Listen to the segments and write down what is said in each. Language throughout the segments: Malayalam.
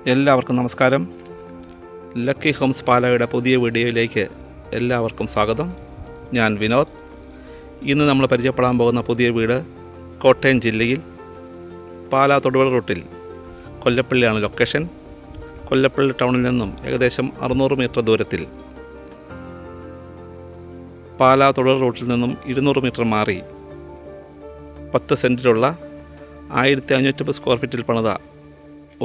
എല്ലാവർക്കും നമസ്കാരം. ലക്കി ഹോംസ് പാലായുടെ പുതിയ വീഡിയോയിലേക്ക് എല്ലാവർക്കും സ്വാഗതം. ഞാൻ വിനോദ്. ഇന്ന് നമ്മൾ പരിചയപ്പെടാൻ പോകുന്ന പുതിയ വീട് കോട്ടയം ജില്ലയിൽ പാലാ തൊടുപുഴ റൂട്ടിൽ കൊല്ലപ്പള്ളിയാണ് ലൊക്കേഷൻ. കൊല്ലപ്പള്ളി ടൗണിൽ നിന്നും ഏകദേശം 600 മീറ്റർ ദൂരത്തിൽ, പാലാ തൊടുപുഴ റൂട്ടിൽ നിന്നും 200 മീറ്റർ മാറി 10 സെൻറ്റിലുള്ള 1550 സ്ക്വയർ ഫീറ്റിൽ പണിത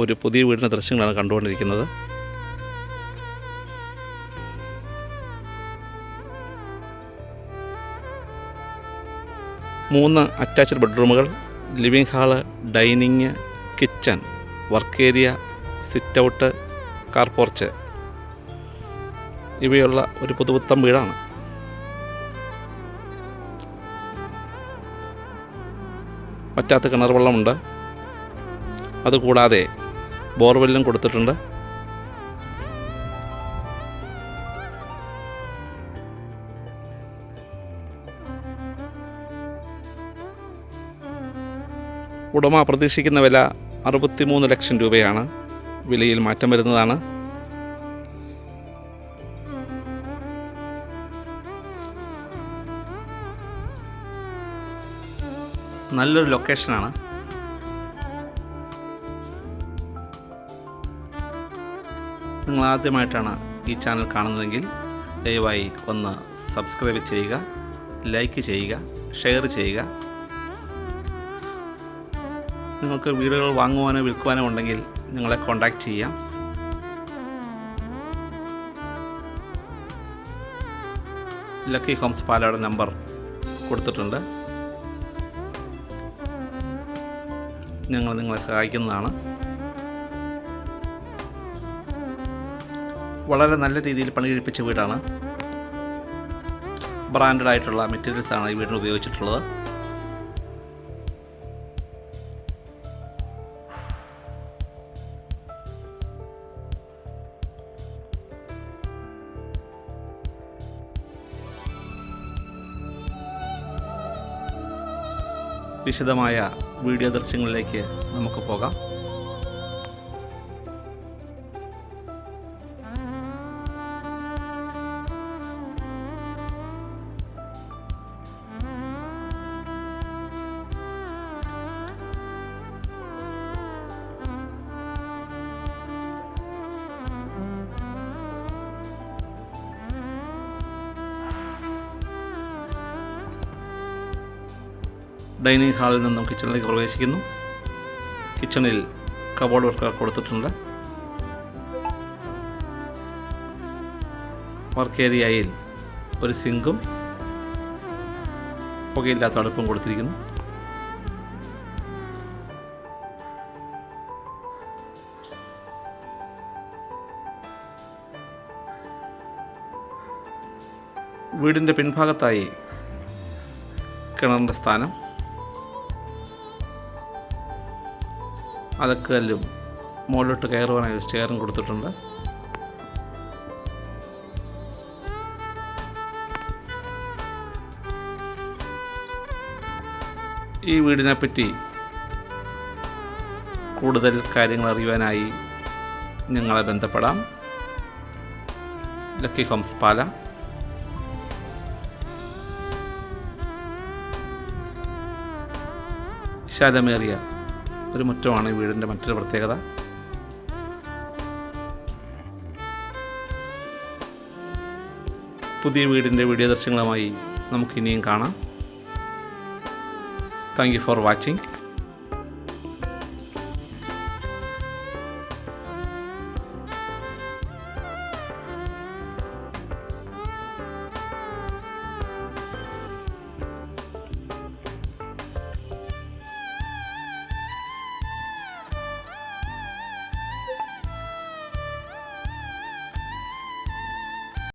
ഒരു പുതിയ വീടിൻ്റെ ദൃശ്യങ്ങളാണ് കണ്ടുകൊണ്ടിരിക്കുന്നത്. മൂന്ന് അറ്റാച്ച്ഡ് ബെഡ്റൂമുകൾ, living hall, dining, kitchen, work area, sit out, car porch ഇവയുള്ള ഒരു പുതുപുത്തൻ വീടാണ്. പറ്റാത്ത കിണർ വെള്ളമുണ്ട്. അതുകൂടാതെ ബോർവെല്ലും കൊടുത്തിട്ടുണ്ട്. ഉടമ പ്രതീക്ഷിക്കുന്ന വില 63 ലക്ഷം രൂപയാണ്. വിലയിൽ മാറ്റം വരുന്നതാണ്. നല്ലൊരു ലൊക്കേഷനാണ്. നിങ്ങൾ ആദ്യമായിട്ടാണ് ഈ ചാനൽ കാണുന്നതെങ്കിൽ ദയവായി ഒന്ന് സബ്സ്ക്രൈബ് ചെയ്യുക, ലൈക്ക് ചെയ്യുക, ഷെയർ ചെയ്യുക. നിങ്ങൾക്ക് വീടുകൾ വാങ്ങുവാനോ വിൽക്കുവാനോ ഉണ്ടെങ്കിൽ നിങ്ങളെ കോൺടാക്റ്റ് ചെയ്യാം. ലക്കി ഹോംസ് പാലയുടെ നമ്പർ കൊടുത്തിട്ടുണ്ട്. ഞങ്ങൾ നിങ്ങളെ സഹായിക്കുന്നതാണ്. വളരെ നല്ല രീതിയിൽ പണി കഴിപ്പിച്ച വീടാണ്. ബ്രാൻഡഡ് ആയിട്ടുള്ള മെറ്റീരിയൽസാണ് ഈ വീടിന് ഉപയോഗിച്ചിട്ടുള്ളത്. വിശദമായ വീഡിയോ ദൃശ്യങ്ങളിലേക്ക് നമുക്ക് പോകാം. ഡൈനിങ് ഹാളിൽ നിന്നും കിച്ചണിലേക്ക് പ്രവേശിക്കുന്നു. കിച്ചണിൽ കബോർഡ് വർക്ക് കൊടുത്തിട്ടുണ്ട്. വർക്ക് ഏരിയയിൽ ഒരു സിങ്കും പുകയില്ലാത്ത അടുപ്പും കൊടുത്തിരിക്കുന്നു. വീടിൻ്റെ പിൻഭാഗത്തായി കിണറിൻ്റെ സ്ഥാനം, അലക്കുകല്ലും മുകളിലോട്ട് കയറുവാനായി സ്റ്റെയറും കൊടുത്തിട്ടുണ്ട്. ഈ വീടിനെപ്പറ്റി കൂടുതൽ കാര്യങ്ങൾ അറിയുവാനായി നിങ്ങളെ ബന്ധപ്പെടാം. ലക്കി ഹോംസ് പാല. വിശാലമേറിയ ഒരു മുറ്റമാണ് ഈ വീടിൻ്റെ മറ്റൊരു പ്രത്യേകത. പുതിയ വീടിൻ്റെ വീഡിയോ ദൃശ്യങ്ങളുമായി നമുക്കിനിയും കാണാം. Thank you for watching.